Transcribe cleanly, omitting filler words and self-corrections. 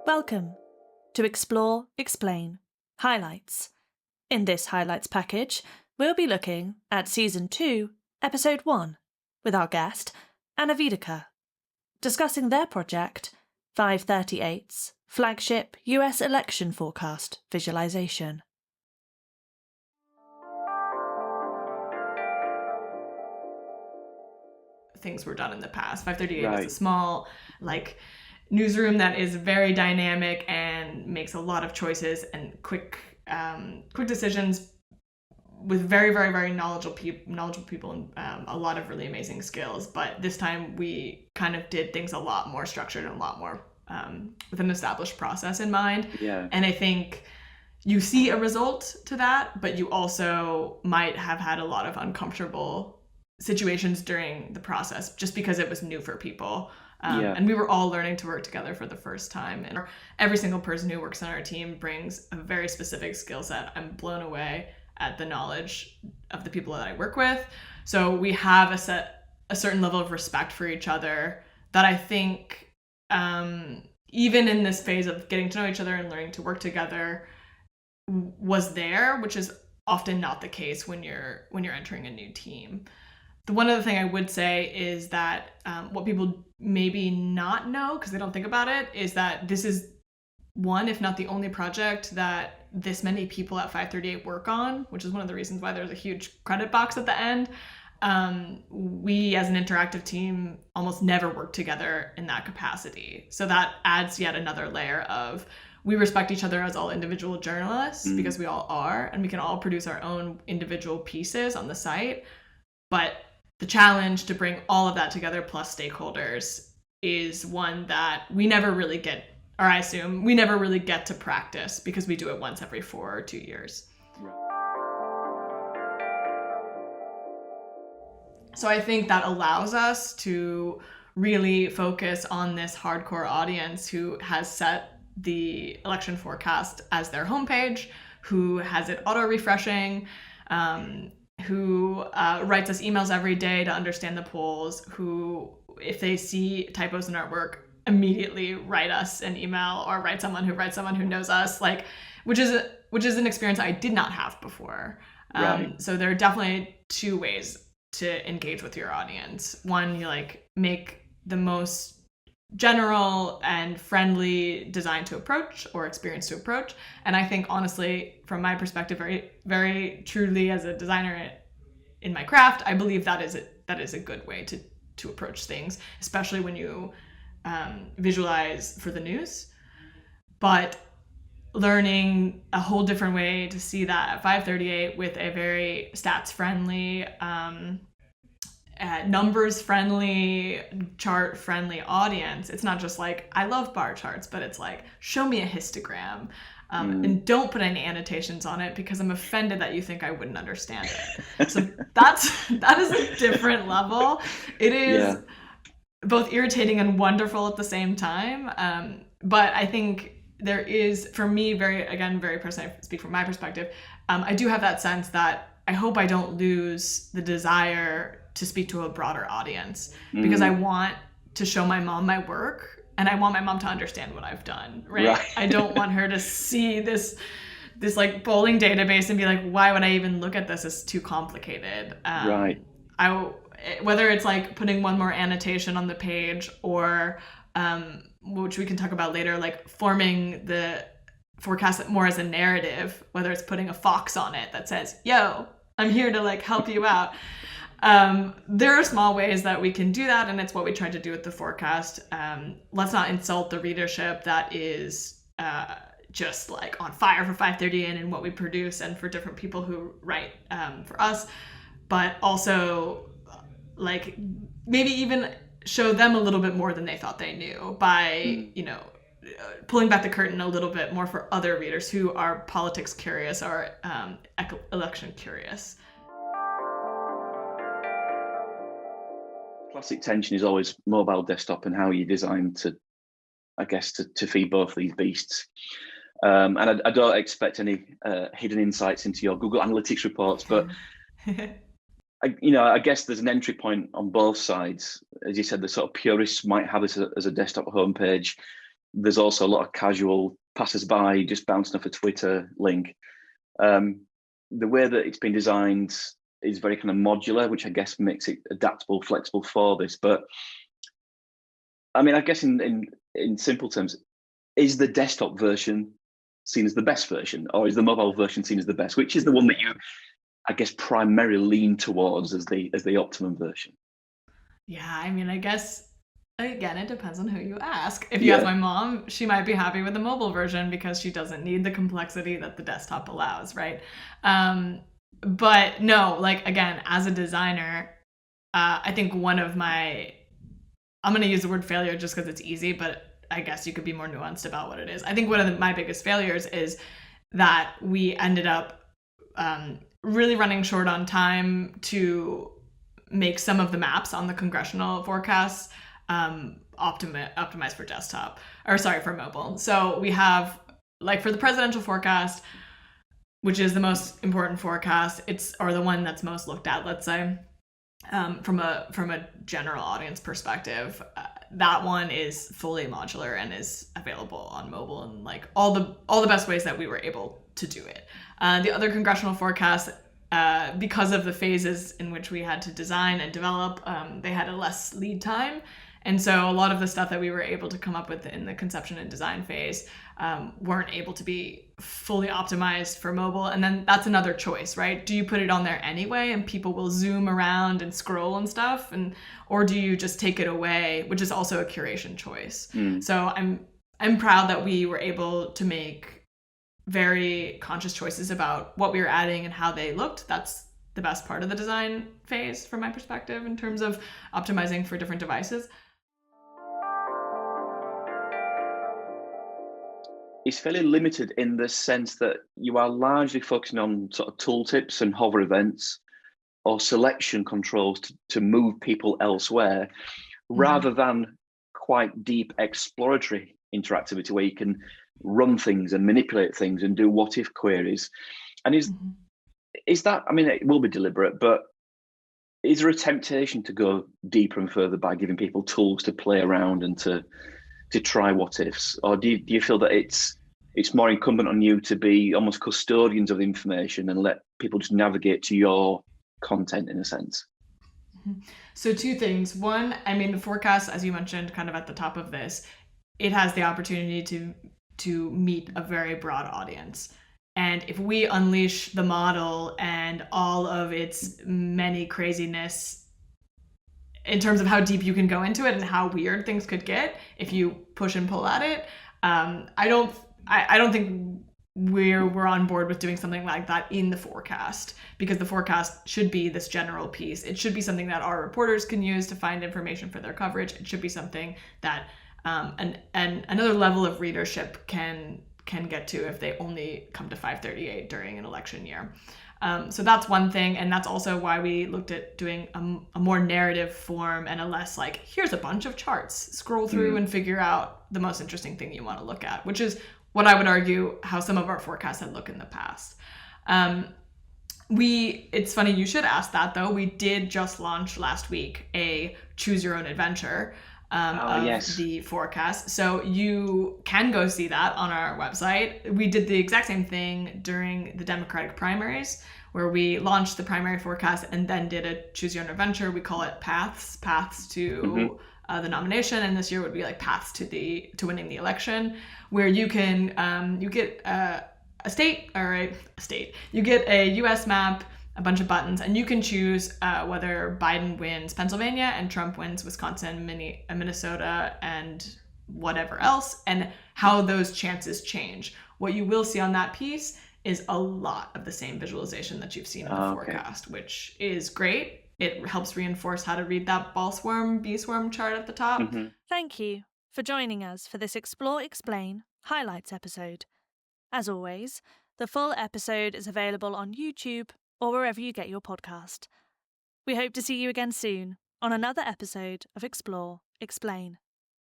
Welcome to Explore, Explain, Highlights. In this Highlights package, we'll be looking at Season 2, Episode 1, with our guest, Anna Wiederkehr, discussing their project, FiveThirtyEight's flagship US election forecast visualization. Things were done in the past. 538 is a small, newsroom that is very dynamic and makes a lot of choices and quick decisions with very, very, very knowledgeable people and a lot of really amazing skills. But this time we kind of did things a lot more structured and a lot more with an established process in mind. Yeah. And I think you see a result to that, but you also might have had a lot of uncomfortable situations during the process just because it was new for people. And we were all learning to work together for the first time. And every single person who works on our team brings a very specific skill set. I'm blown away at the knowledge of the people that I work with. So we have a certain level of respect for each other that I think even in this phase of getting to know each other and learning to work together was there, which is often not the case when you're entering a new team. The one other thing I would say is that what people maybe not know, because they don't think about it, is that this is one, if not the only project that this many people at 538 work on, which is one of the reasons why there's a huge credit box at the end. We as an interactive team almost never work together in that capacity. So that adds yet another layer of we respect each other as all individual journalists because we all are, and we can all produce our own individual pieces on the site. But the challenge to bring all of that together plus stakeholders is one that we never really get, or I assume we never really get to practice because we do it once every 4 or 2 years. So I think that allows us to really focus on this hardcore audience who has set the election forecast as their homepage, who has it auto-refreshing, who writes us emails every day to understand the polls, who, if they see typos in our work, immediately write us an email or write someone who knows us, which is an experience I did not have before. So there are definitely two ways to engage with your audience. One, you make the most general and friendly design to approach or experience to approach. And I think, honestly, from my perspective, very, very truly as a designer in my craft, I believe that is a good way to approach things, especially when you visualize for the news. But learning a whole different way to see that at 538 with a very stats-friendly, numbers-friendly, chart-friendly audience. It's not just I love bar charts, but it's show me a histogram. And don't put any annotations on it because I'm offended that you think I wouldn't understand it. So that is a different level. It is both irritating and wonderful at the same time. But I think there is, for me, very personally, I speak from my perspective, I do have that sense that I hope I don't lose the desire to speak to a broader audience because I want to show my mom my work and I want my mom to understand what I've done, right? I don't want her to see this polling database and be like, why would I even look at this? It's too complicated. Whether it's putting one more annotation on the page or which we can talk about later, forming the forecast more as a narrative, whether it's putting a fox on it that says, yo, I'm here to help you out. There are small ways that we can do that, and it's what we tried to do with the forecast. Let's not insult the readership that is just on fire for 538 and what we produce and for different people who write for us, but also maybe even show them a little bit more than they thought they knew by pulling back the curtain a little bit more for other readers who are politics curious or election curious. Classic tension is always mobile, desktop, and how you design to feed both these beasts. And I don't expect any hidden insights into your Google Analytics reports, but I guess there's an entry point on both sides. As you said, the sort of purists might have this as a desktop homepage. there's also a lot of casual passers-by just bouncing off a Twitter link. The way that it's been designed is very kind of modular, which I guess makes it adaptable, flexible for this. But I mean, I guess in simple terms, is the desktop version seen as the best version, or is the mobile version seen as the best? Which is the one that you, I guess, primarily lean towards as the optimum version? Yeah, I mean, I guess, again, it depends on who you ask. If you ask my mom, she might be happy with the mobile version because she doesn't need the complexity that the desktop allows, right? But no, like, again, as a designer, I think one of my, I'm going to use the word failure just because it's easy, but I guess you could be more nuanced about what it is. I think one of my biggest failures is that we ended up really running short on time to make some of the maps on the congressional forecasts optimized for desktop, or sorry, for mobile. So we have, like, for the presidential forecast, which is the most important forecast, or the one that's most looked at, let's say, from a general audience perspective, that one is fully modular and is available on mobile and like all the best ways that we were able to do it. The other congressional forecasts, because of the phases in which we had to design and develop, they had a less lead time. And so a lot of the stuff that we were able to come up with in the conception and design phase weren't able to be fully optimized for mobile. And then that's another choice, right? Do you put it on there anyway and people will zoom around and scroll and stuff? Or do you just take it away, which is also a curation choice. So I'm proud that we were able to make very conscious choices about what we were adding and how they looked. That's the best part of the design phase from my perspective in terms of optimizing for different devices. It's fairly limited in the sense that you are largely focusing on sort of tooltips and hover events or selection controls to move people elsewhere, rather than quite deep exploratory interactivity where you can run things and manipulate things and do what if queries. And is that, I mean, it will be deliberate, but is there a temptation to go deeper and further by giving people tools to play around and to try what ifs? Or do you feel that it's more incumbent on you to be almost custodians of the information and let people just navigate to your content in a sense? So two things. One, I mean, the forecast, as you mentioned, kind of at the top of this, it has the opportunity to meet a very broad audience. And if we unleash the model and all of its many craziness in terms of how deep you can go into it and how weird things could get if you push and pull at it, I don't think we're on board with doing something like that in the forecast, because the forecast should be this general piece. It should be something that our reporters can use to find information for their coverage. It should be something that and another level of readership can get to if they only come to 538 during an election year. So that's one thing, and that's also why we looked at doing a more narrative form and a less like, here's a bunch of charts, scroll through and figure out the most interesting thing you want to look at, which is what I would argue how some of our forecasts had looked in the past. It's funny you should ask that, though. We did just launch last week a choose your own adventure of the forecast. So you can go see that on our website. We did the exact same thing during the Democratic primaries, where we launched the primary forecast and then did a choose your own adventure. We call it paths to the nomination, and this year would be like paths to winning the election, where you can you get a state. You get a U.S. map, a bunch of buttons, and you can choose whether Biden wins Pennsylvania and Trump wins Wisconsin, Minnesota, and whatever else, and how those chances change. What you will see on that piece is a lot of the same visualization that you've seen in the forecast, which is great. It helps reinforce how to read that ball swarm, bee swarm chart at the top. Thank you for joining us for this Explore, Explain highlights episode. As always, the full episode is available on YouTube or wherever you get your podcast. We hope to see you again soon on another episode of Explore, Explain.